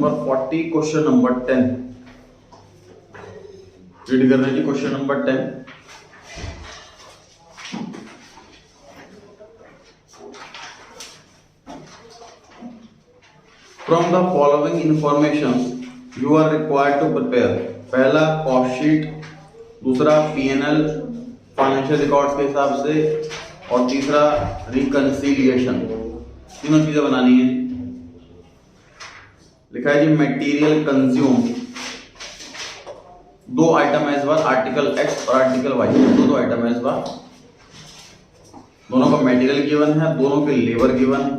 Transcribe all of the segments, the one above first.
Number 40 question number 10 read करना जी। Question number 10, from the following information you are required to prepare. पहला cost sheet, दूसरा PNL financial records के हिसाब से, और तीसरा रिकंसिलिएशन। तीनों चीजें बनानी है। लिखा है जी मटेरियल कंज्यूम, दो आइटम है इस बार, आर्टिकल एक्स और आर्टिकल वाई, दो आइटम है इस बार। दोनों का मटेरियल गिवन है, दोनों के लेबर गिवन है,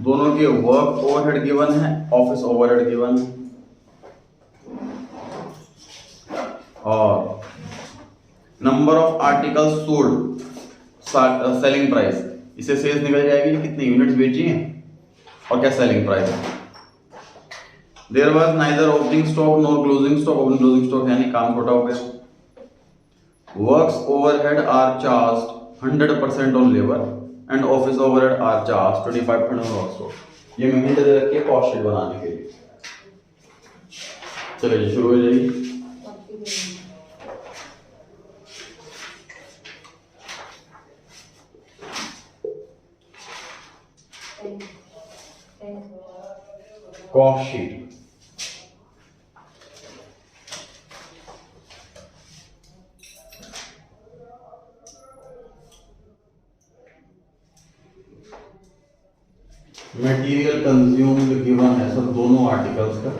दोनों के वर्क ओवरहेड गिवन है, ऑफिस ओवरहेड गिवन है, और number of articles sold, selling price. इसे सेल्स निकल जाएगी कितने यूनिट्स बेची हैं और क्या सेलिंग प्राइस है। There was neither opening stock nor closing stock. Opening closing stock यानी काम छोटा हो गया। Works overhead are charged 100% on labour and office overhead are charged 25% on work stock. ये मैं हिंट दे रखी है कॉस्ट शीट बनाने के लिए। चलिए शुरू हो जाइए। Cost sheet, material consumed given है सर दोनों आर्टिकल्स का।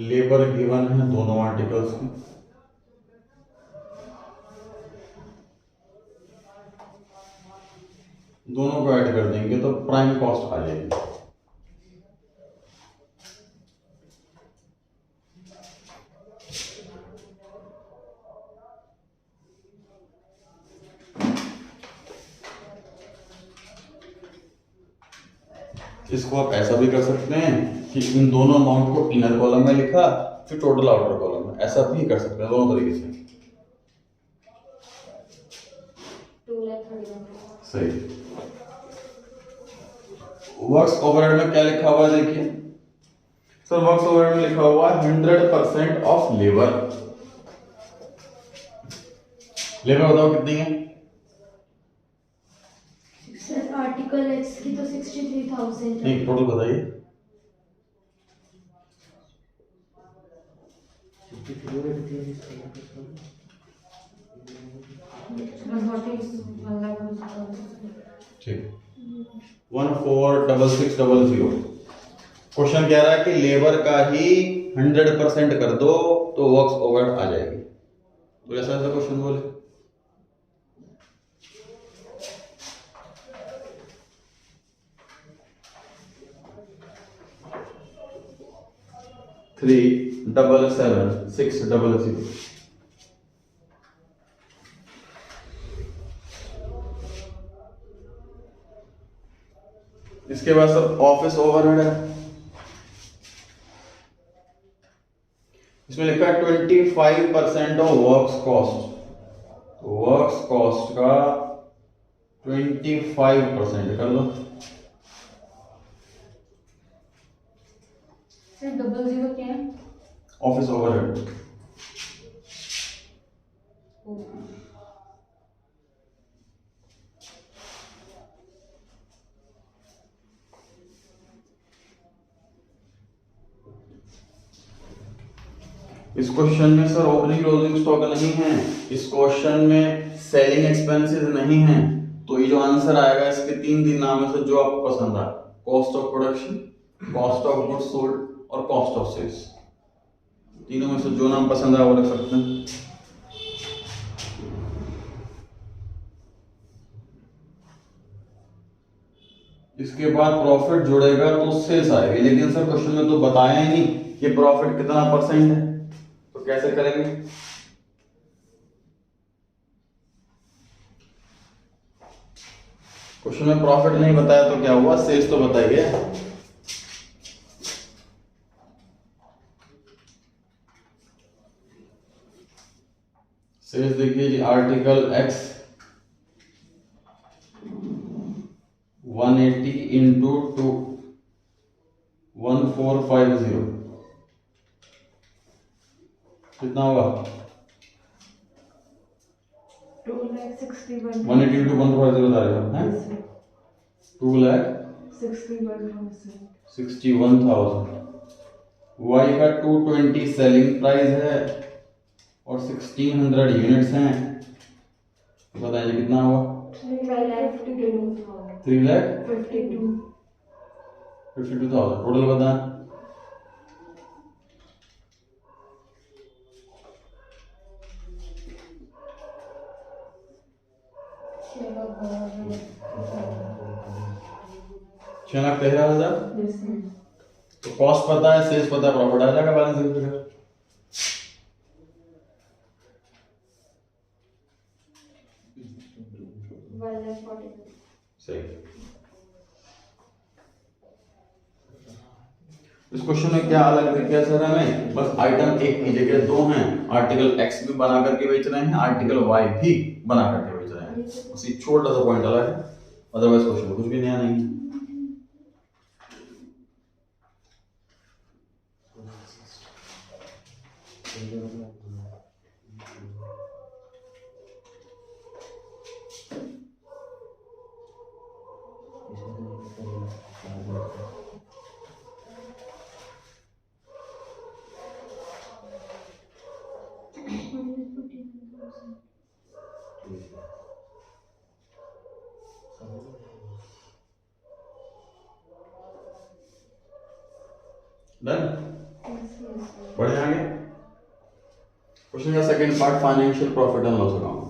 लेबर गिवन है दोनों आर्टिकल्स की। दोनों को ऐड कर देंगे तो प्राइम कॉस्ट आ जाएगी। इसको आप ऐसा भी कर सकते हैं कि इन दोनों अमाउंट को इनर कॉलम में लिखा, फिर टोटल आउटर कॉलम में, ऐसा भी कर सकते हैं दोनों तरीके से। सही। वर्क्स ओवरहेड में क्या लिखा हुआ है देखिए सर, वर्क्स ओवरहेड में लिखा हुआ है 100% ऑफ लेबर। लेबर बताओ कितनी है सर? आर्टिकल एक्स की तो 63,000 नहीं, टोटल बताइए। ठीक, 146600। क्वेश्चन कह रहा है कि लेबर का ही 100% कर दो तो वर्क्स ओवरहेड आ जाएगी। तो ऐसा ऐसा क्वेश्चन बोले। थ्री 77600। इसके बाद सर ऑफिस ओवरहेड है, इसमें लिखा है 25% of works cost. Works cost का 25% कर दो। सर 00 क्या है? Office overhead. इस क्वेश्चन में सर ओपनिंग क्लोजिंग स्टॉक नहीं है, इस क्वेश्चन में सेलिंग एक्सपेंसेस नहीं है, तो ये जो आंसर आएगा इसके तीन नाम में से जो आपको पसंद आए, cost of production, cost of goods sold और कॉस्ट ऑफ सेल्स। तीनों में से जो नाम पसंद आए वो रख सकते हैं। इसके बाद प्रॉफिट जुड़ेगा तो सेल्स आएगी, लेकिन सर क्वेश्चन में तो बताया ही नहीं कि प्रॉफिट कितना परसेंट है, तो कैसे करेंगे। क्वेश्चन में प्रॉफिट नहीं बताया तो क्या हुआ, सेल्स तो बताइए। सेल्स देखिए जी, आर्टिकल एक्स 180 इंटू 2 1450 कितना होगा? 2,61,000 180 इंटू 1450 बता रहे हो हैं? 2,61,000। वाई का 220 सेलिंग प्राइस है और 1600 यूनिट्स हैं, बताइए कितना हुआ? 3,52,000 टोटल बताएं। छह लाख 13,000। तो कॉस्ट पता है, सेल्स पता है, प्रॉफिट आ जाएगा बैलेंस शीट पे। सही। इस क्वेश्चन में क्या अलग दिखा सर हमें? बस आइटम एक की जगह दो हैं, आर्टिकल एक्स भी बना करके बेच रहे हैं, आर्टिकल वाई भी बना करके बेच रहे हैं, बस एक छोटा सा पॉइंट अलग है, अदरवाइज क्वेश्चन में कुछ भी नया नहीं है। डन, बढ़े आगे। क्वेश्चन का second part, financial profit and loss account.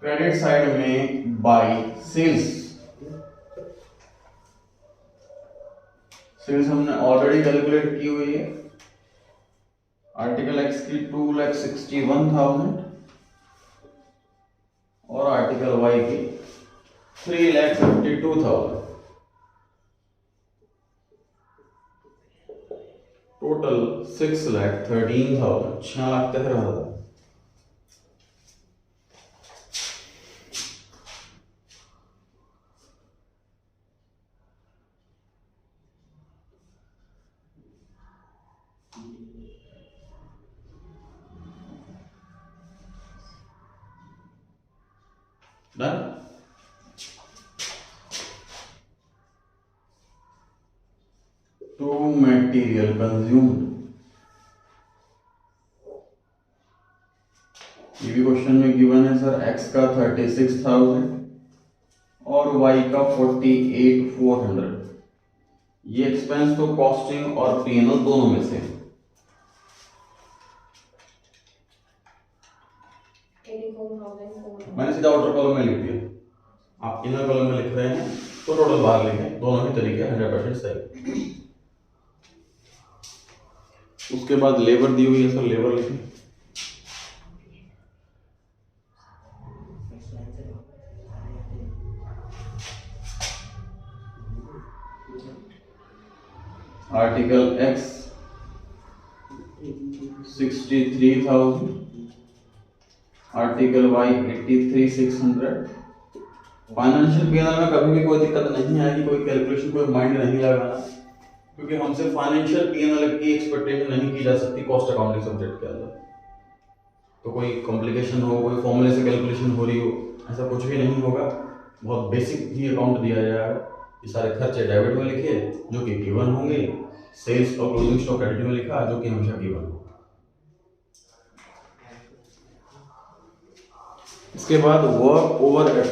Credit side में बाय सेल्स, सेल्स हमने ऑलरेडी कैलकुलेट की हुई है। आर्टिकल एक्स की 2,61,000 और आर्टिकल वाई की 3,52,000, total 6,13,000, 6,13,000। Done. To material consumed, ये भी क्वेश्चन में गिवन है सर। एक्स का 36,000 और वाई का 48,400। ये एक्सपेंस तो कॉस्टिंग और पीएनएल दोनों में से, मैंने सीधा आउटर कॉलम में लिख दिया, आप इनर कॉलम में लिख रहे हैं तो टोटल बाहर लिखें, दोनों ही तरीके 100% सही। उसके बाद लेबर दी हुई है सर, लेबर लिखें। Article X 63,000, article Y 83,600। Financial PNL में कभी भी कोई दिक्कत नहीं आएगी, कोई कैलकुलेशन, कोई माइंड नहीं लगाना, क्योंकि हमसे फाइनेंशियल पीएनएल की एक्सपेक्टेशन नहीं की जा सकती कॉस्ट अकाउंटिंग सब्जेक्ट के अंदर। तो कोई कॉम्प्लिकेशन हो, कोई फॉर्मूले से कैलकुलेशन हो रही हो, ऐसा कुछ भी नहीं होगा। बहुत बेसिक ही अकाउंट दिया जाएगा। ये सारे खर्चे डेबिट में लिखे जो कि गिवन होंगे, सेल्स और क्लोजिंग स्टॉक क्रेडिट में लिखा जो कि हमेशा गिवन होगा। इसके बाद वर्क ओवरहेड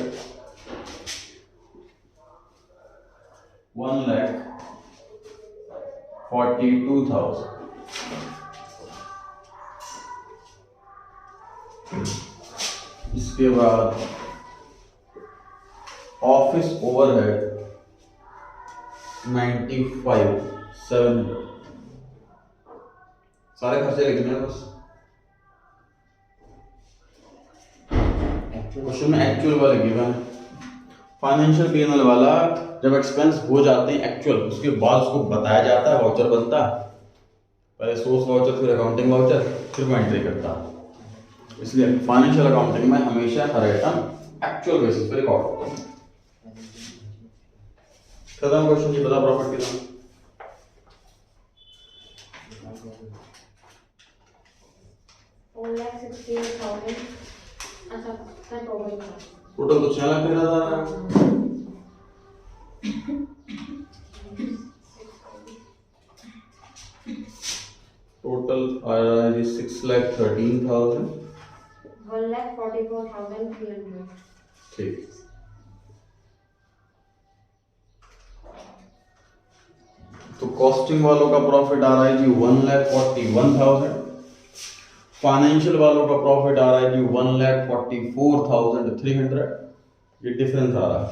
1,42,000। इसके बाद ऑफिस ओवरहेड 95,700। सारे खर्चे लिखने हैं बस। क्वेश्चन में एक्चुअल वाले गिवन है। फाइनेंशियल पीएनएल वाला जब एक्सपेंस हो जाते हैं एक्चुअल, उसके बाद उसको बताया जाता है, वाउचर बनता है। पहले सोर्स वाउचर, फिर अकाउंटिंग वाउचर, फिर वो एंट्री करता है। इसलिए फाइनेंशियल अकाउंटिंग में हमेशा हर आइटम एक्चुअल बेसिस पे रिकॉर्ड होता है। खत्म क्वेश्चन जी, बता प्रॉफिट कितना? टोटल तो 6,13,000 है। टोटल आ रहा है जी 6,13,000। 1,44,300। ठीक। तो कॉस्टिंग वालों का प्रॉफिट आ रहा है जी 1,41,000। फाइनेंशियल वालों का प्रॉफिट आ रहा है जी 1,44,300। ये डिफरेंस आ रहा है,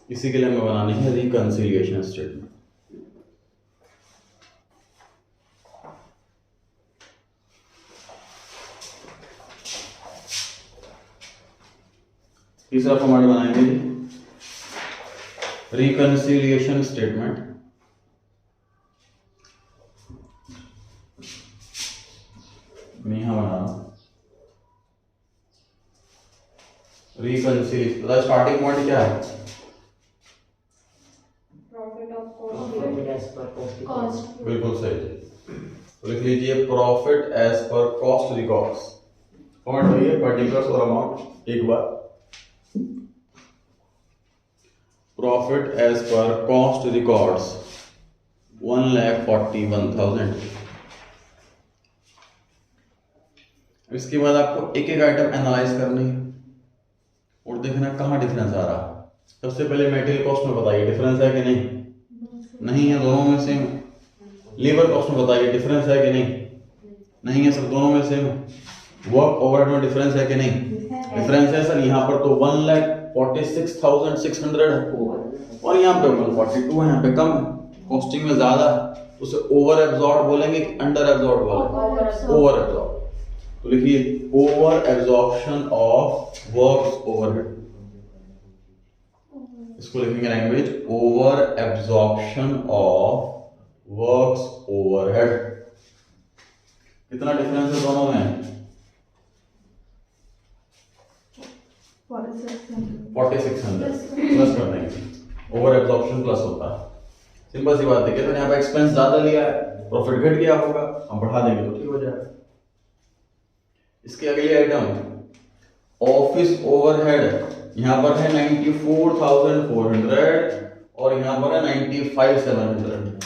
इसी के लिए हमें बनानी है रिकंसिलिएशन स्टेटमेंट। तीसरा फॉर्मेट बनाएंगे जी रिकंसिलिएशन स्टेटमेंट। यहां बनाना रिकंसिलिएशन। स्टार्टिंग पॉइंट क्या है? Profit of cost. बिल्कुल सही। तो लिख लीजिए profit as per cost records. Point वही है, पर्टिकुलर्स और अमाउंट एक बार। Profit as per cost records 1,41,000। इसके बाद आपको एक एक आइटम एनालाइज करनी है और देखना कहाँ डिफरेंस आ रहा है। सबसे पहले मेटेरियल कॉस्ट में बताइए डिफरेंस है कि नहीं? नहीं है, दोनों में सेम है। लेबर कॉस्ट में बताइए डिफरेंस है कि नहीं? नहीं है सर, दोनों में सेम है। वर्क ओवरहेड में डिफरेंस है कि नहीं? डिफरेंस है सर। यहाँ पर तो 1,46,600 है और यहाँ पे 142 है, यहाँ पे कम है। कॉस्टिंग में ज्यादा है, उसे ओवर एब्जॉर्ब बोलेंगे कि अंडर एब्जॉर्ब बोलेंगे? Over absorb. तो लिखिए over absorption of works overhead. इसको लिखेंगे language over absorption of works overhead. कितना डिफरेंस है दोनों में? 4,600 प्लस कर देंगे। ओवर एब्जॉर्प्शन प्लस होता है। सिंपल सी बात है। कहते हैं यहाँ पे एक्सपेंस ज्यादा लिया है, प्रॉफिट घट गया होगा, हम बढ़ा देंगे तो ठीक हो जाएगा। इसके अगले आइटम ऑफिस ओवरहेड, यहाँ पर है 94,400 और यहाँ पर है 95,700।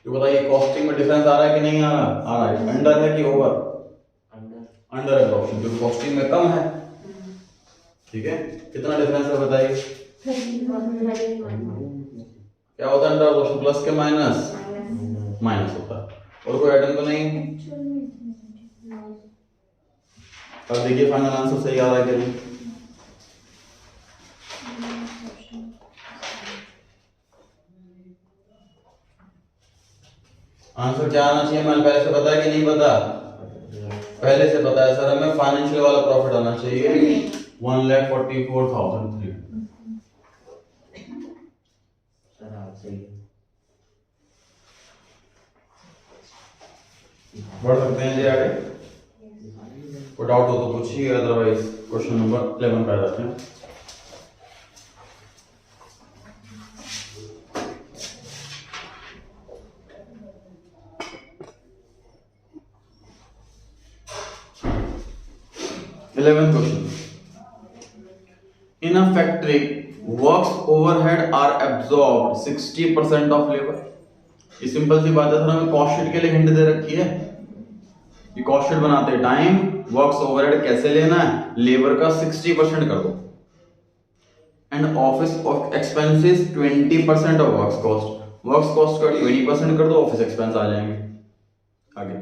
तो बताइए कॉस्टिंग में डिफरेंस आ रहा है कि नहीं आ रहा? आ रहा है। अंडर है कि ओवर? अंडर एब्जॉर्प्शन, क्योंकि कॉस्टिंग में कम है। ठीक है, कितना डिफरेंस है बताइए? क्या होता है अंडर एब्जॉर्प्शन? प्लस के माइनस? माइनस होता है। और कोई आइटम तो नहीं? अब देखिए फाइनल आंसर सही आ रहा है कि नहीं? आंसर क्या आना चाहिए? मैंने पहले से बताया कि नहीं पता? पहले से बताया सर, हमें फाइनेंशियल वाला प्रॉफिट आना चाहिए 1,44,300। बढ़ सकते हैं जी आगे। कोई डाउट हो तो पूछिए, अदरवाइज क्वेश्चन नंबर 11 पे आ जाते हैं। Question, in a factory works overhead are absorbed 60% of labour. ये सिंपल सी बात है सर, हमें कॉस्ट शीट के लिए हिंट दे रखी है। ये कॉस्ट शीट बनाते टाइम वर्क्स ओवरहेड कैसे लेना है, लेबर का 60% कर दो and office expenses 20% of works cost का 20% कर दो, ऑफिस एक्सपेंस आ जाएंगे। आगे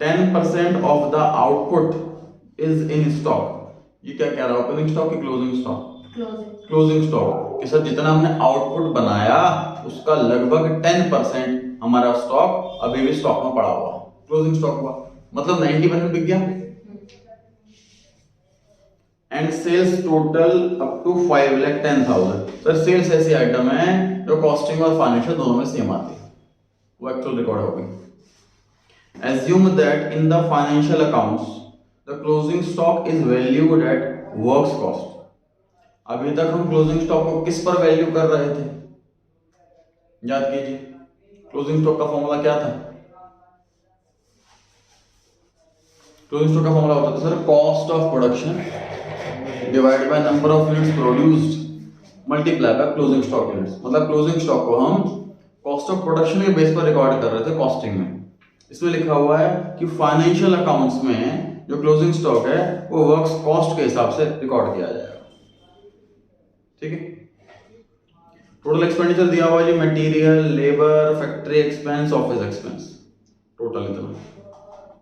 10% of the output is in stock, ये क्या कह रहा है, ओपनिंग स्टॉक की क्लोजिंग स्टॉक, क्लोजिंग स्टॉक के साथ जितना हमने आउटपुट बनाया उसका लगभग 10% हमारा स्टॉक अभी भी स्टॉक में पड़ा हुआ, क्लोजिंग स्टॉक हुआ, मतलब 90% बिक गया। And sales total up to 5,10,000। Sir sales ऐसी आइटम है जो कॉस्टिंग और फाइनेंशियल दोनों में सेम आती है, वो एक्चुअल रिकॉर्ड होगी। Assume that in the financial accounts the closing stock is valued at works cost। अभी तक हम क्लोजिंग स्टॉक को किस पर वैल्यू कर रहे थे, याद कीजिए, क्लोजिंग स्टॉक का फॉर्मूला क्या था, क्लोजिंग स्टॉक का फॉर्मूला होता था sir cost of production divided by number of units produced multiply by closing stock units. मतलब क्लोजिंग स्टॉक को हम कॉस्ट ऑफ प्रोडक्शन के बेस पर रिकॉर्ड कर रहे थे कॉस्टिंग में। इसमें लिखा हुआ है कि फाइनेंशियल अकाउंट्स में जो क्लोजिंग स्टॉक है वो वर्क्स कॉस्ट के हिसाब से रिकॉर्ड किया जाएगा, ठीक है। टोटल एक्सपेंडिचर दिया हुआ है, material, labour, factory expense, office expense, total इतना।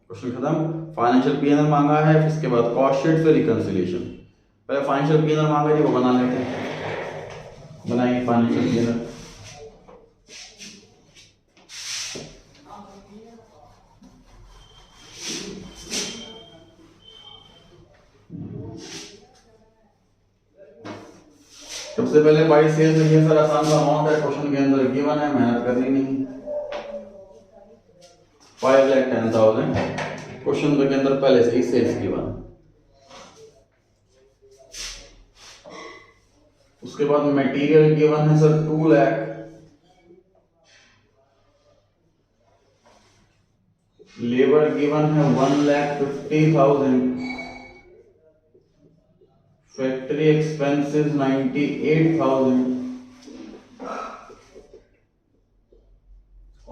क्वेश्चन खत्म। फाइनेंशियल पीएनएल मांगा है, फिर इसके बाद कॉस्ट शीट, फिर रिकंसिलिएशन। पहले फाइनेंशियल पीएनएल मांगा जी, वो बना लेते हैं, बनाइए फाइनेंशियल पीएनएल। सबसे पहले बाई सेल्स लिखिए सर, आसान सा अमाउंट है, क्वेश्चन के अंदर गिवन है, मेहनत करनी नहीं। 5,10,000 क्वेश्चन के अंदर पहले से ही सेल्स गिवन है। उसके बाद मटेरियल गिवन है सर 2 लाख, लेबर गिवन है 1,50,000, फैक्ट्री एक्सपेंसेस 98,000,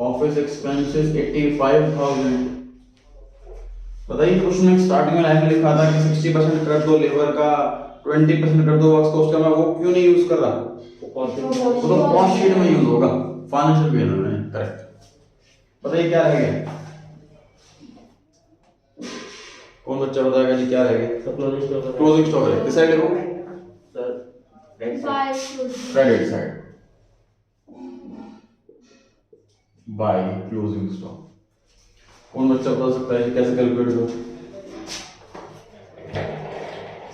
ऑफिस एक्सपेंसेस 85,000। बताइए क्वेश्चन में स्टार्टिंग में लाइन में लिखा था कि 60% कर दो लेबर का, 20% कर दो वर्क्स कॉस्ट का, मैं वो क्यों नहीं यूज कर रहा, वो तो कॉस्ट शीट में यूज होगा, फाइनेंशियल पीएनएल में। करेक्ट। बताइए क्या रहेगा, कौन बच्चा बताएगा जी क्या रहेगा, क्लोजिंग स्टॉक रहेगा। किस साइड देखो sir, credit side by closing stock. कौन बच्चा बता सकता है कैसे कैलकुलेट करो,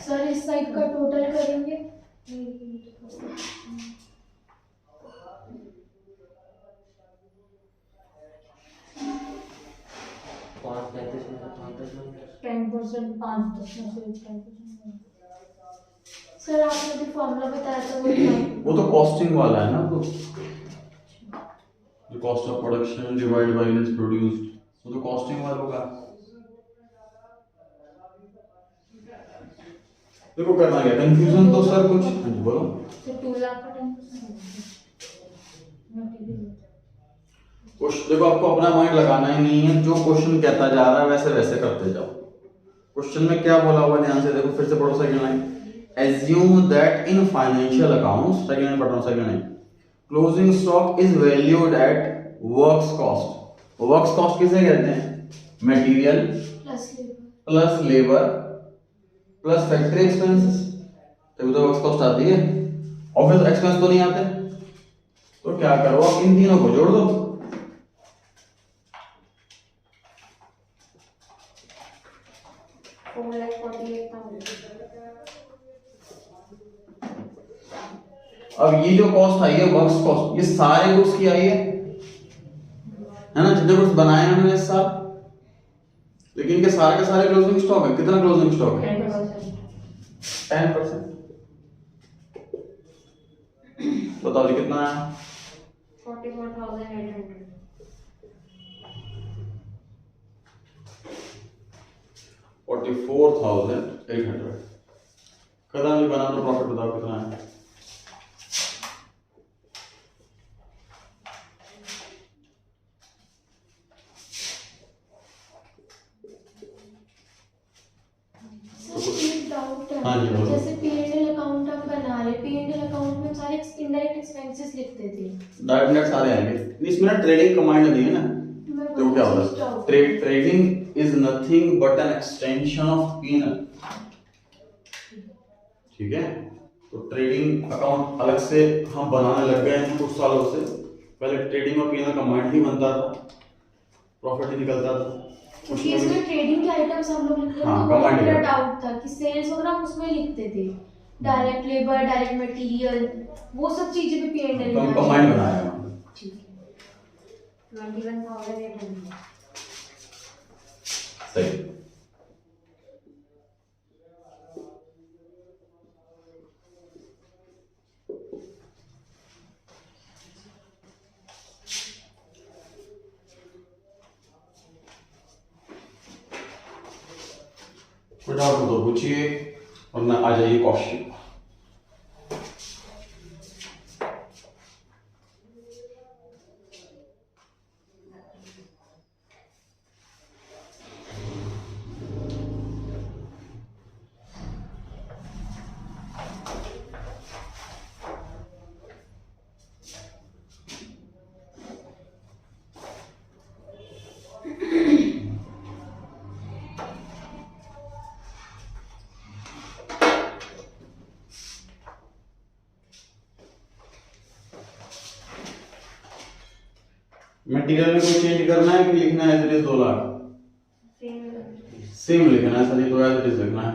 सर इस साइड का टोटल करेंगे, पाँच 35 में 10%, 5-10%। सर आपने जो फॉर्मूला बताया था वो वो तो कॉस्टिंग वाला है ना, तो जो cost of production divide by units produced, वो तो कॉस्टिंग वाला होगा। देखो करना क्या, कंफ्यूजन तो सर कुछ बोलो। सर 2 लाख का 10%। देखो आपको अपना माइंड लगाना ही नहीं है, जो क्वेश्चन कहता जा रहा है वैसे वैसे करते जाओ। क्वेश्चन में क्या बोला हुआ ध्यान से देखो, फिर से पढ़ो second line. Assume that in financial accounts, second line पढ़ रहा हूं, second line, closing stock is valued at works cost. Works cost किसे कहते हैं, material plus labour plus factory expenses, तभी तो वर्क्स कॉस्ट आती है, ऑफिस एक्सपेंस तो नहीं आते। तो क्या करो, आप इन तीनों को जोड़ दो, अब ये जो कॉस्ट आई है वर्क्स कॉस्ट, ये सारे गुड्स की आई है ना, जितने गुड्स बनाए हैं हमने इस साल, लेकिन के सारे क्लोजिंग स्टॉक है। कितना क्लोजिंग स्टॉक है, 10%। बताओ जी कितना है, 44,800। 44,800। कदम भी बना दो, प्रॉफिट बताओ कितना है, इनडायरेक्ट एक्सपेंसेस लिखते थे। डायरेक्ट नेट सारे आएंगे। इसमें ना ट्रेडिंग कमांड दी है ना, तो क्या होता है? Trading is nothing but an extension of PNL. ठीक है, तो ट्रेडिंग अकाउंट अलग से हम बनाने लग गए हैं कुछ सालों से। पहले ट्रेडिंग और पीनल कमांड ही बनता था, प्रॉफिट ही निकलता था। क्योंकि इसमें ट्रेडिंग के आइटम्स हम लोग लिखते थे, हाँ, तो command मेरा है। डाउट था कि सेल्स वगैरह हम उसमें लिखते थे, डायरेक्ट लेबर, डायरेक्ट मटेरियल, वो सब चीजें भी P&L तो हम में कमांड बनाया है। ठीक है। 21,800 सही। कोई डाउट हो तो पूछिए, वरना आ जाइए क्वेश्चन। मटेरियल में कोई चेंज करना है कि लिखना है as it is 2 lakh? Same लिखना है, सभी तो एज इट इज लिखना है।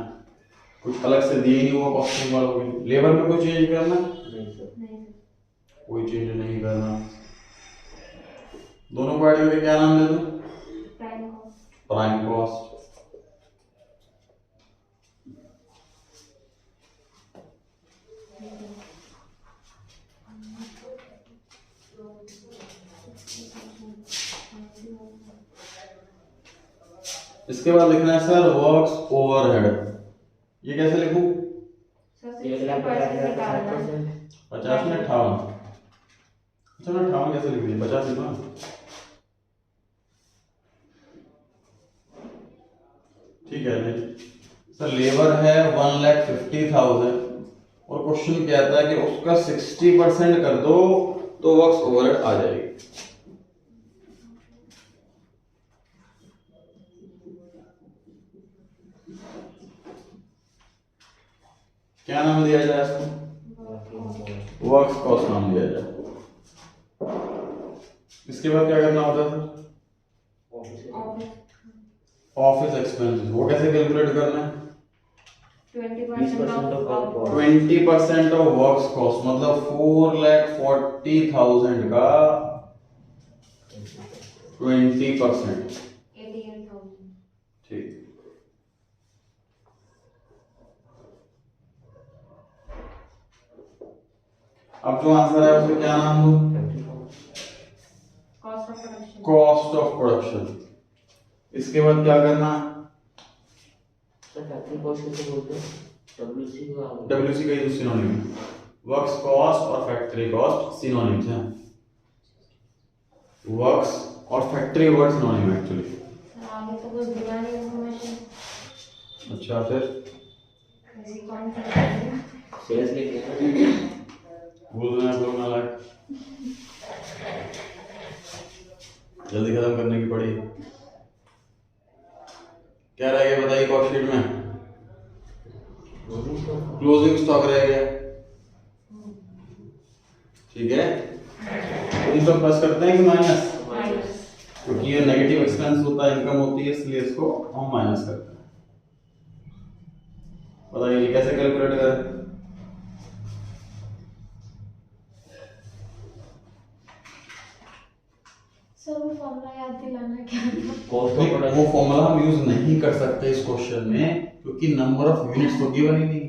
कुछ अलग से दिए नहीं हुआ कॉस्टिंग वालों के लिए। लेबर में कोई चेंज करना है? नहीं सर। नहीं कोई चेंज नहीं करना। दोनों को ऐड करके क्या नाम दे दूं? Prime cost. Prime cost. इसके बाद लिखना है सर वर्क्स ओवरहेड। ये कैसे लिखूं? सर 60% निकालना है। 50 में 58। अच्छा मैं 58 कैसे लिख दिया? 50 लिखा। ठीक है नहीं सर, लेबर है 1,50,000 और क्वेश्चन कहता है कि उसका 60% कर दो तो वर्क्स ओवरहेड आ जाएगी। क्या नाम दिया जाए इसको? वर्क्स कॉस्ट नाम दिया जाए। इसके बाद क्या करना होता है सर? Office expenses. वो कैसे कैलकुलेट करना है? 20% ऑफ 20% ऑफ वर्क्स कॉस्ट, मतलब 4,40,000 का 20%। 88,000। ठीक। अब जो आंसर है उसे क्या नाम दूं? Cost of production. Cost of production. इसके बाद क्या करना? सर फैक्ट्री कॉस्ट कैसे बोलते हैं? डब्ल्यूसी का डब्ल्यूसी का यूज सिनोनिम है। वर्क्स कॉस्ट और फैक्ट्री कॉस्ट सिनोनिम्स हैं। वर्क्स और फैक्ट्री वर्ड सिनोनिम है एक्चुअली। सर आगे तो कुछ दिया नहीं इन्फॉर्मेशन। अच्छा फिर ऐसी कौन सी है? सेल्स लिख देना। बोल रहे हैं आप लोग नालायक। जल्दी खत्म करने की पड़ी। क्या रह गया बताइए कॉस्ट शीट में? क्लोजिंग स्टॉक रह गया। ठीक है, तो इन सब प्लस करते हैं कि माइनस? माइनस। क्योंकि ये नेगेटिव एक्सपेंस होता है, इनकम होती है, इसलिए इसको हम माइनस करते हैं। बताइए कैसे कैलकुलेट करें? सर वो फॉर्मूला याद दिलाना क्या था? कॉस्ट ऑफ वो प्रोडक्शन। फॉर्मूला हम यूज नहीं कर सकते इस क्वेश्चन में, क्योंकि नंबर ऑफ यूनिट्स तो गिवन ही नहीं।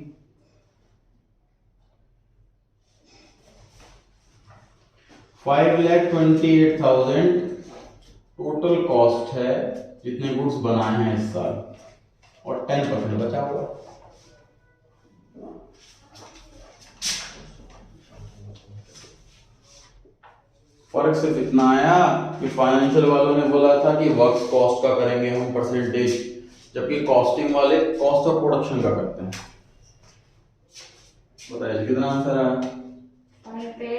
$5,28,000 टोटल कॉस्ट है जितने गुड्स बनाए हैं इस साल, और 10% बचा हुआ। फर्क सिर्फ इतना आया कि फाइनेंशियल वालों ने बोला था कि वर्क्स कॉस्ट का करेंगे हम परसेंटेज, जबकि कॉस्टिंग वाले कॉस्ट ऑफ प्रोडक्शन का करते हैं। बताइए कितना आंसर आया? 5 पे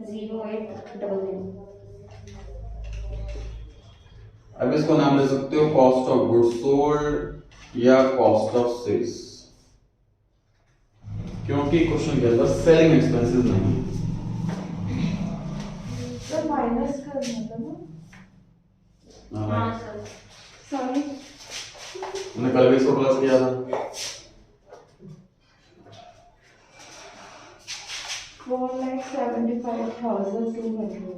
0800। अब इसको नाम दे सकते हो कॉस्ट ऑफ गुड्स सोल्ड या कॉस्ट ऑफ सेल्स, क्योंकि क्वेश्चन के अंदर सेलिंग एक्सपेंसेस नहीं है। सर माइनस करना था ना। हाँ सर सॉरी, मैंने कल भी इसको प्लस किया था। 4,75,200।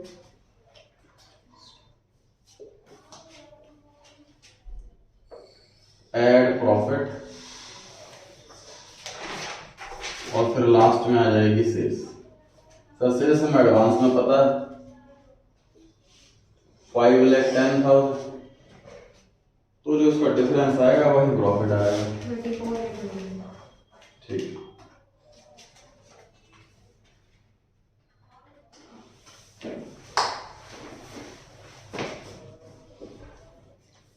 एड प्रॉफिट और फिर लास्ट में आ जाएगी सेल्स। सर सेल्स हमें एडवांस में पता है 5,10,000, तो जो उसका डिफरेंस आएगा वही प्रॉफिट आएगा। 24,800। ठीक,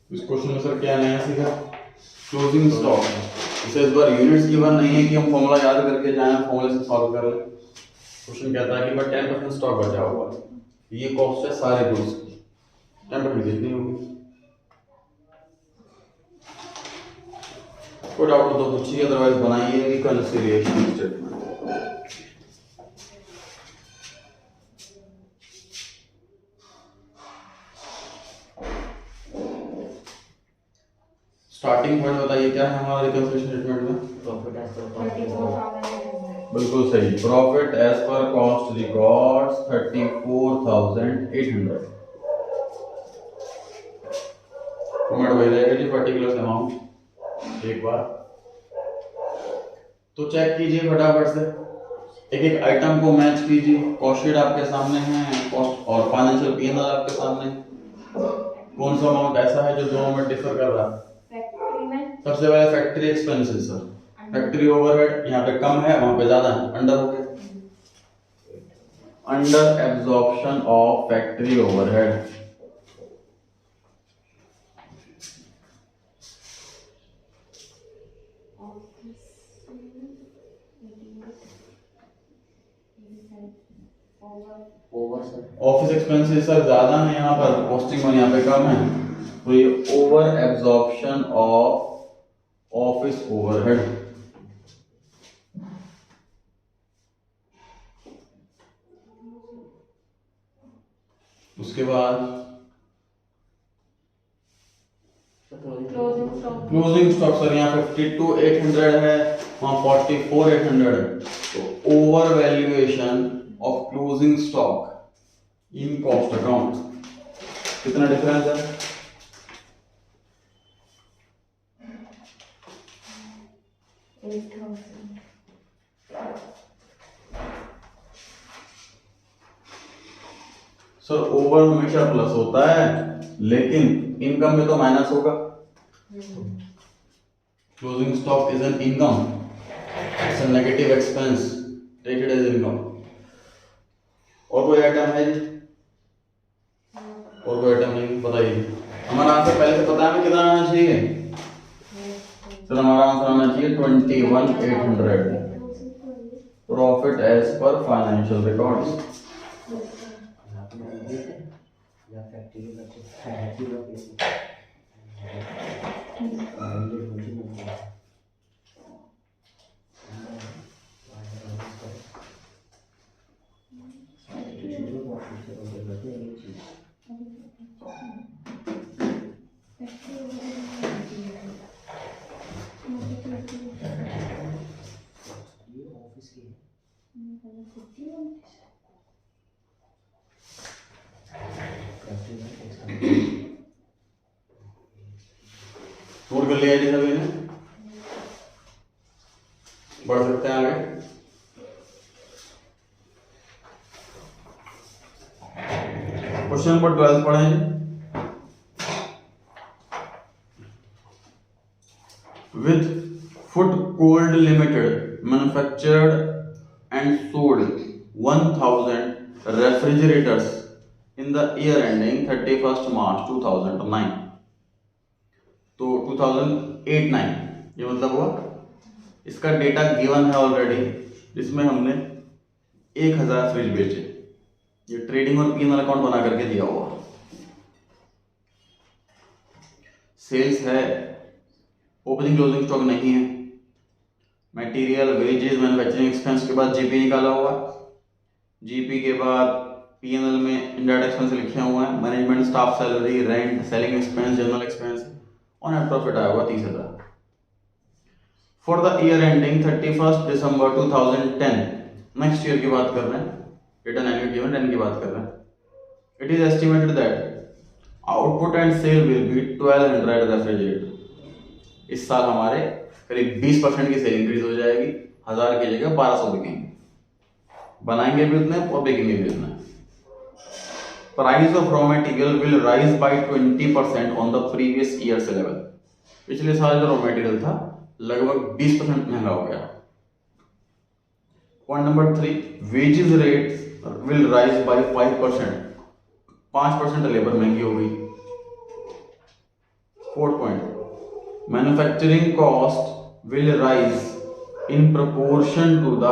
इस क्वेश्चन में सर क्या नया सीखा? Closing stock. इसे इस बार यूनिट्स गिवन नहीं है कि हम फॉर्मूला याद करके जाएं, फॉर्मूले से सॉल्व कर लें। क्वेश्चन कहता है कि बट 10% स्टॉक बचा हुआ है, ये कॉस्ट है सारे गुड्स की, 10% कितनी होगी? कोई डाउट हो तो पूछिए, अदरवाइज बनाइए रिकंसिलिएशन स्टेटमेंट। स्टार्टिंग पॉइंट बताइए क्या है हमारा रिकंसिलिएशन स्टेटमेंट में? Profit as per 24,800। बिल्कुल सही, profit as per cost records 34,800। Format वही रहेगा जी, पर्टिकुलर अमाउंट। एक बार तो चेक कीजिए फटाफट से, एक एक आइटम को मैच कीजिए। कॉस्ट शीट आपके सामने है, कॉस्ट और फाइनेंशियल पी&एल आपके सामने। कौन सा अमाउंट ऐसा है जो दोनों में डिफर कर रहा है? फैक्ट्री में सबसे पहले factory expenses sir, factory overhead यहाँ पे कम है, वहां पे ज्यादा है, अंडर हो गया। Under absorption of factory overhead. Over sir, office expenses sir ज्यादा है यहाँ पर, कॉस्टिंग में यहाँ पे कम है, तो ये over absorption of office overhead. उसके बाद closing stock. Closing stock sir यहाँ 52,800 है, वहाँ 44,800 है, तो over valuation of closing stock in cost account कितना डिफरेंस है? सर ओवर हमेशा प्लस होता है, लेकिन इनकम में तो माइनस होगा। Closing stock is an income, it's a negative expense treated as income. और कोई आइटम है जी? और कोई आइटम नहीं, बताइए। हमारा आंसर पहले से पता है हमें कितना आना चाहिए? सर हमारा आंसर आना चाहिए 21,800। Profit as per financial records. या फैक्ट्री में फैक्ट्री में ऑफिस की नोट कर लिया जी सभी ने? बढ़ सकते हैं आगे। क्वेश्चन नंबर 12 पढ़ें। With foot cold limited manufactured and sold 1,000 refrigerators in the year ending 31st March 2009। तो 2008-9 ये मतलब हुआ, इसका डेटा गिवन है ऑलरेडी, जिसमें हमने 1,000 फ्रिज बेचे। ये ट्रेडिंग और P&L अकाउंट बना करके दिया हुआ। सेल्स है, ओपनिंग क्लोजिंग स्टॉक नहीं है, मटेरियल, वेजेस, मैन्युफैक्चरिंग एक्सपेंस के बाद जीपी निकाला हुआ, जीपी के बाद P&L में इनडायरेक्ट एक्सपेंस लिखे हुए हैं, management staff salary, rent, selling expense, general expense और नेट प्रॉफिट आया हुआ 30,000। For the year ending 31 December 2010, next year की बात कर रहे हैं, रिटर्न एनुअल गिवन 10 की बात कर रहे हैं। It is estimated that output and sale will be 1200 refrigerator. इस साल हमारे करीब 20% की सेल इंक्रीज हो जाएगी, 1000 की जगह 1200 बिकेंगे, बनाएंगे भी उतने और बिकेंगे भी उतने। Price of raw material will rise by 20% on the previous year से लेवल। पिछले साल जो रॉ मटेरियल था लगभग 20% महंगा हो गया। Point number 3, wages rate will rise by 5%, 5% labour महंगी हो गई। Fourth point, manufacturing cost will rise in proportion to the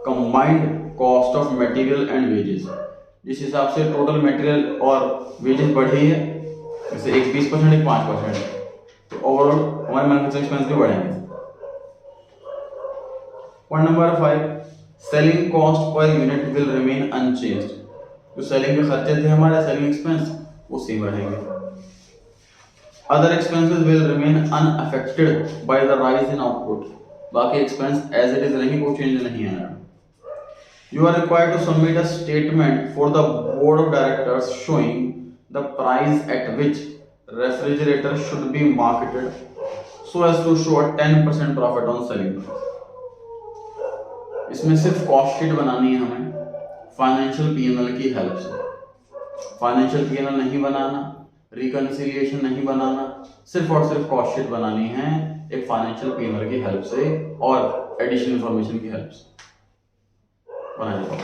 combined cost of material and wages. जिस हिसाब से टोटल मटेरियल और वेजेस बढ़ी है, जैसे एक 20% एक 5%, तो ओवरऑल हमारे मैन्युफैक्चरिंग एक्सपेंस भी बढ़ेंगे। Point number 5, selling cost per unit will remain unchanged. जो सेलिंग के खर्चे थे हमारे, सेलिंग एक्सपेंस, वो सेम रहेंगे। Other expenses will remain unaffected by the rise in output. बाकी एक्सपेंस एज इट इज रहेंगे, कोई चेंज नहीं आएगा। You are required to submit a statement for the board of directors showing the price at which refrigerator should be marketed so as to show a 10% profit on selling price. इसमें सिर्फ cost sheet बनानी है हमें financial P&L की help से। Financial P&L नहीं बनाना, reconciliation नहीं बनाना, सिर्फ और सिर्फ कॉस्ट शीट बनानी है एक फाइनेंशियल P&L की हेल्प से और एडिशनल इंफॉर्मेशन की हेल्प से बनाया जाता है।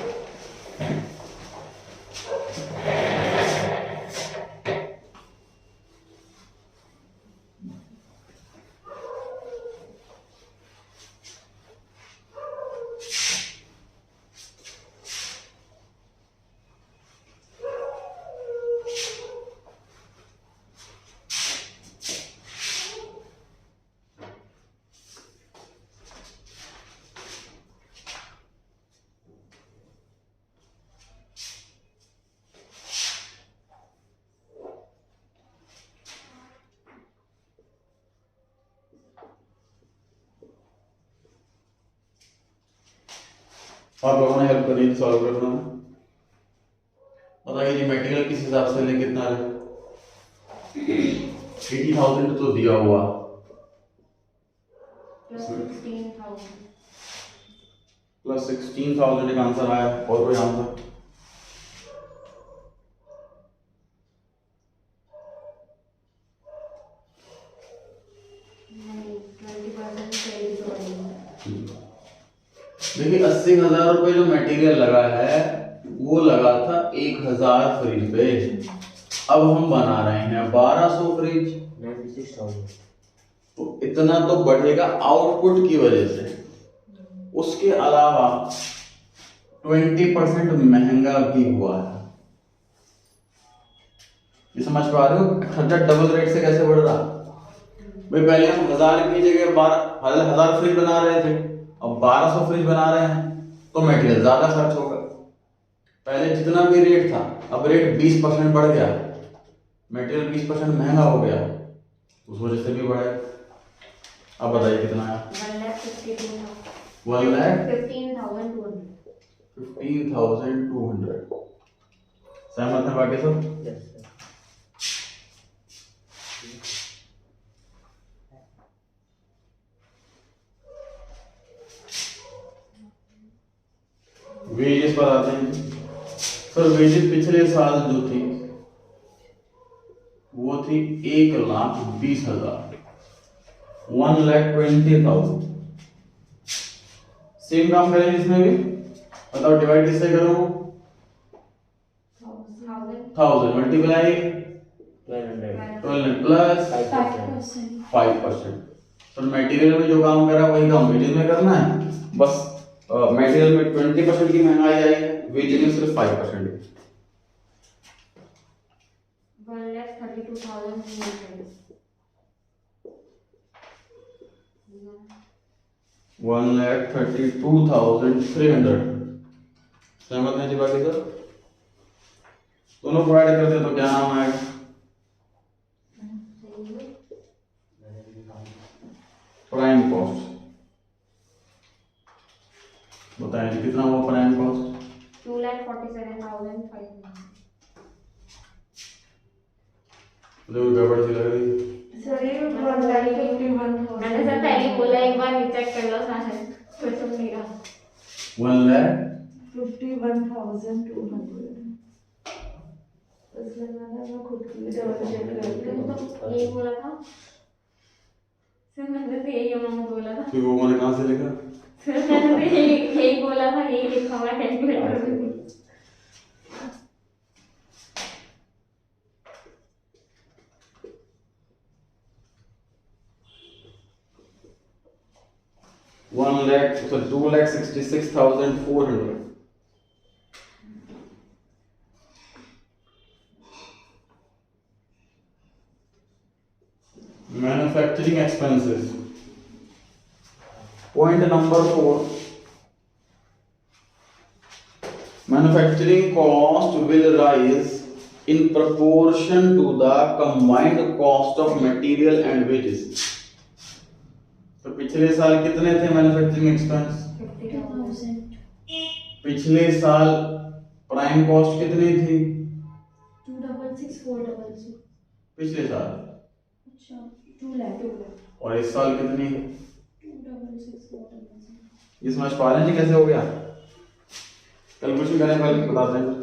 आप लोगों ने हेल्प करी सॉल्व करना में। बताइए जी, मटेरियल किस हिसाब से ले, कितना है? 80,000 तो दिया हुआ, प्लस 16,000 एक आंसर आया। और कोई आंसर? देखिए 80,000 रुपए जो मटेरियल लगा है वो लगा था 1,000 फ्रिज पे। अब हम बना रहे हैं 1200 फ्रिज, 96,000। तो इतना तो बढ़ेगा आउटपुट की वजह से। उसके अलावा 20% महंगा भी हुआ है। ये समझ पा रहे हो खर्चा डबल रेट से कैसे बढ़ रहा? भाई पहले हम 1000 की जगह 1000 फ्रिज बना रहे थे, अब 1200 फ्रिज बना रहे हैं तो मटेरियल ज्यादा खर्च होगा। पहले जितना भी रेट था अब रेट 20% बढ़ गया, मटेरियल 20% महंगा हो गया, उस वजह से भी बढ़ा। अब बताइए कितना है? 1,15,200। सहमत है बाकी सब? Yes sir. वेजेस पर आते हैं सर। वेजेस पिछले साल जो थी वो थी 1,20,000, 1,20,000। सेम काम करेंगे इसमें भी। बताओ डिवाइड किससे करूं? 1000 मल्टीप्लाई 1200 प्लस 5%। तो मटेरियल में जो काम करा वही काम वेजेस में करना है, बस मटेरियल में 20% की महंगाई आई है, वेजेस में सिर्फ 5%। 2,300. 1,32,300। सहमत हैं जी बाकी सर? दोनों प्रोवाइड करते तो क्या नाम आएगा? Prime cost. बताएं जी कितना हुआ प्राइम कॉस्ट? 2,47,500. मुझे कोई गड़बड़ सी लग रही है। सर ये 1,51,000. मैंने सर पहले बोला एक बार रीचेक कर लो शायद फिर सुन लिया. 51,200. इसलिए मैं खुद की डबल चेक करती हूँ. तो यही बोला था सर. मैंने तो यही अमाउंट बोला था फिर वो मैंने कहाँ से लिखा? सर. मैंने तो यही बोला था, यही लिखा हुआ कैलकुलेटर में. 2,66,400. Manufacturing expenses. Point number 4. Manufacturing cost will rise in proportion to the combined cost of material and wages. तो पिछले साल कितने थे मैन्युफैक्चरिंग एक्सपेंस? 50,000. पिछले साल प्राइम कॉस्ट कितनी थी? 2,66,400. पिछले साल। अच्छा 2 लाख. और इस साल कितनी? 2,66,400. ये समझ पा रहे हैं जी कैसे हो गया? कैलकुलेशन करने पहले बताते हैं।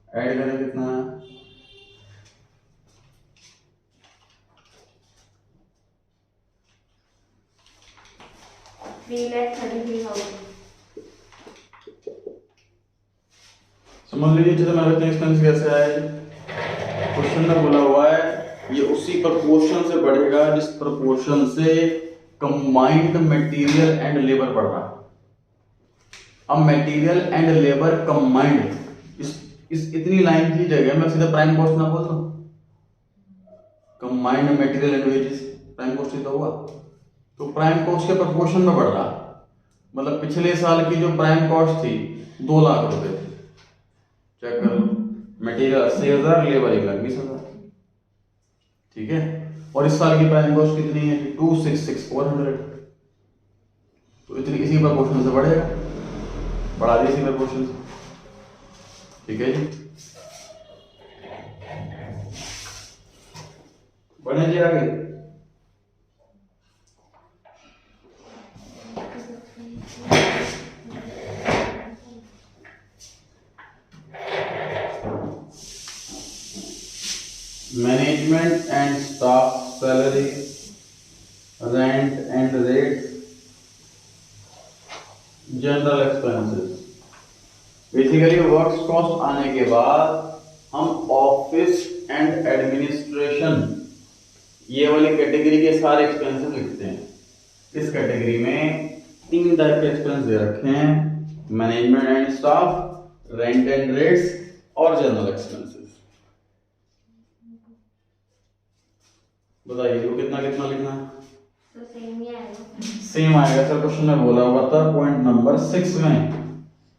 ऐड करें कितना? 3,33,000. समझ लीजिए जैसे मैन्युफैक्चरिंग एक्सपेंस कैसे आए। क्वेश्चन में बोला हुआ है ये उसी प्रोपोर्शन से बढ़ेगा जिस प्रोपोर्शन से कंबाइंड मटेरियल एंड लेबर बढ़ रहा है। अब मटेरियल एंड लेबर कंबाइंड, इस इतनी लाइन की जगह मैं सीधा प्राइम कॉस्ट ना बोल दूं? Combined material and wages prime cost ही तो हुआ। तो प्राइम कॉस्ट के प्रोपोर्शन में बढ़ रहा, मतलब पिछले साल की जो प्राइम कॉस्ट थी 2 लाख रुपए थी, चेक कर लो। मटेरियल 80,000, लेबर 1,20,000, ठीक है। और इस साल की प्राइम कॉस्ट कितनी है? 2,66,400। तो इतनी इसी प्रोपोर्शन से बढ़ेगा, बढ़ा दी इसी प्रोपोर्शन से, ठीक है जी। बढ़े जी आगे। Management and staff salary, rent and rate, general expenses. Basically works cost आने के बाद हम ऑफिस एंड एडमिनिस्ट्रेशन ये वाली कैटेगरी के सारे एक्सपेंसेस लिखते हैं। इस कैटेगरी में 3 टाइप के एक्सपेंस दे रखे हैं, management and staff, rent and rates और जनरल एक्सपेंसेस। बताइए वो कितना कितना लिखना है? तो सेम ही आएगा। सेम आएगा सर। क्वेश्चन में बोला हुआ था पॉइंट नंबर 6 में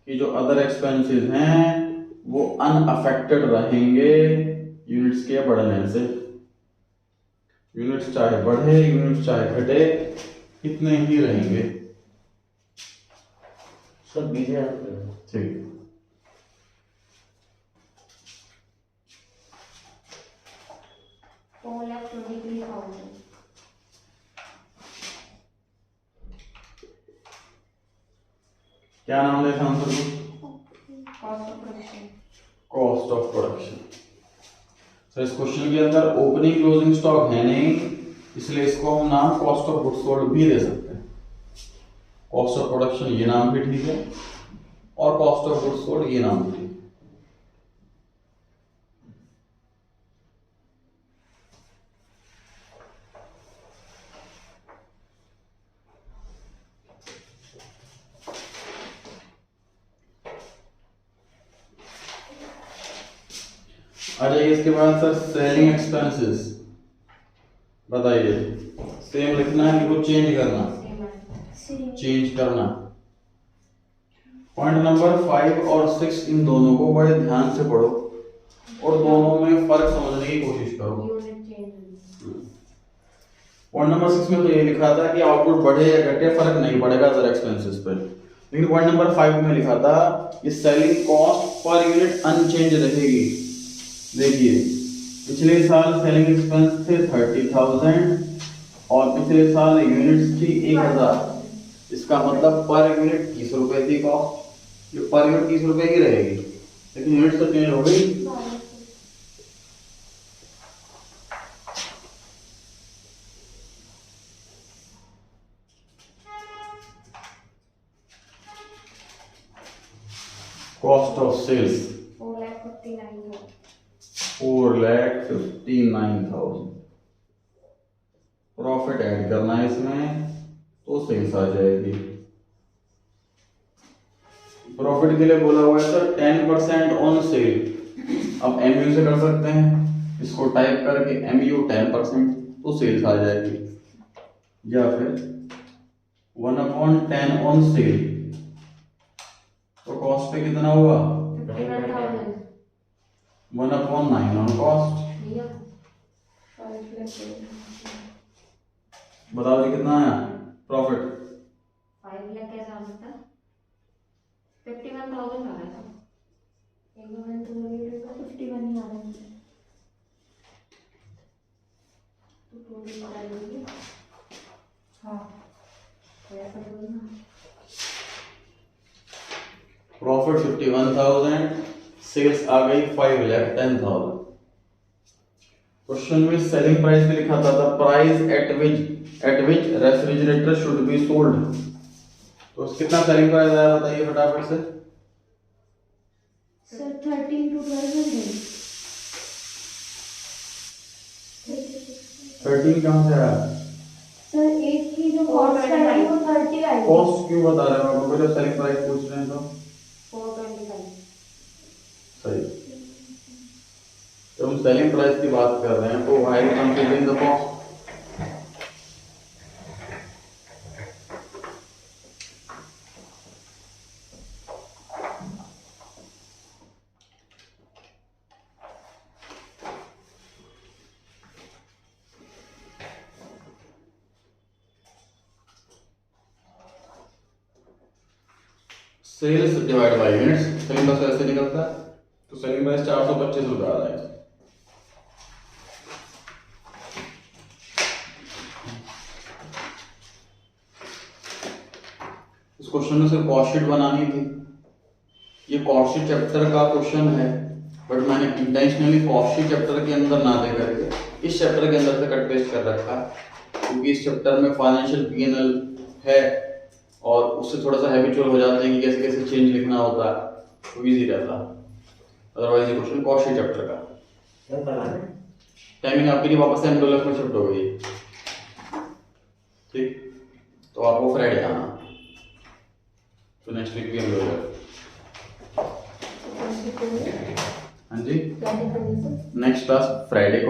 कि जो अदर एक्सपेंसेस हैं वो अनअफेक्टेड रहेंगे यूनिट्स के बढ़ने से। यूनिट्स चाहे बढ़े यूनिट्स चाहे घटे इतने ही रहेंगे, सब बीजे ठीक। Four lakh 23,000. क्या नाम देता आंसर को? Cost of production. Cost of production. Sir इस क्वेश्चन के अंदर ओपनिंग क्लोजिंग स्टॉक है नहीं, इसलिए इसको हम नाम कॉस्ट ऑफ गुड्स सोल्ड भी दे सकते हैं। कॉस्ट ऑफ प्रोडक्शन ये नाम भी ठीक है और कॉस्ट ऑफ गुड्स सोल्ड ये नाम भी ठीक है। आ जाइए इसके बाद सर सेलिंग एक्सपेंसेस, बताइए सेम लिखना है कि कुछ चेंज करना? चेंज करना। पॉइंट नंबर 5 और 6 इन दोनों को बड़े ध्यान से पढ़ो और दोनों में फर्क समझने की कोशिश करो। पॉइंट नंबर 6 में तो ये लिखा था कि आउटपुट बढ़े या घटे फर्क नहीं पड़ेगा अदर एक्सपेंसेस पे, लेकिन पॉइंट नंबर 5 में लिखा था कि selling cost per unit unchanged रहेगी। देखिए पिछले साल सेलिंग एक्सपेंस थे 30,000 और पिछले साल यूनिट्स थी 1000। इसका मतलब पर यूनिट 30 रुपए थी कॉस्ट, ये पर यूनिट 30 रुपए की रहेगी, लेकिन यूनिट्स तो चेंज हो गई। Cost of sales 4,59,000। Profit add करना है इसमें तो सेल्स आ जाएगी। प्रॉफिट के लिए बोला हुआ है सर 10% ऑन सेल। अब MU से कर सकते हैं, इसको टाइप करके MU 10% तो सेल्स आ जाएगी, या फिर 1/10 ऑन सेल तो कॉस्ट पे कितना हुआ 1/9 ऑन कॉस्ट। बताओ जी कितना आया प्रॉफिट? 5 लाख कैसा आ सकता? 51,000 आ रहा था। 51 ही आ रहा है। तो टोटल बता दीजिए। हाँ ऐसा बोलना। प्रॉफिट 51,000, सेल्स आ गई 5,10,000। क्वेश्चन में सेलिंग प्राइस भी लिखा था price at which refrigerator should be sold. तो कितना सेलिंग प्राइस आया बताइए फटाफट से। Sir 13 to 1200। 13 कहाँ से आया? सर एक की जो कॉस्ट आई वो 30 आई। कॉस्ट क्यों बता रहे हो आप? जब सेलिंग प्राइस पूछ रहे हैं तो 425। सही। जब हम सेलिंग प्राइस की बात कर रहे हैं तो while computing the cost, sales divide by units. Selling price ऐसे निकलता है, तो सेलिंग प्राइस 425 रुपए आ रहा है। इस क्वेश्चन में सिर्फ कॉस्ट शीट बनानी थी। ये कॉस्ट शीट चैप्टर का क्वेश्चन है, बट मैंने इंटेंशनली कॉस्ट शीट चैप्टर के अंदर ना दे करके इस चैप्टर के अंदर से कट पेस्ट कर रखा है, क्योंकि इस चैप्टर में फाइनेंशियल P&L है और उससे थोड़ा सा हैबिचुअल हो जाते हैं कि कैसे कैसे चेंज लिखना होता है, तो इजी रहता। अदरवाइज ये क्वेश्चन कॉस्ट शीट चैप्टर का क्या करना है? टाइमिंग आपके लिए वापस से MWF में शिफ्ट हो गई। ठीक, तो आपको फ्राइडे आना, तो नेक्स्ट वीक भी MWF। हाँ जी, नेक्स्ट क्लास फ्राइडे को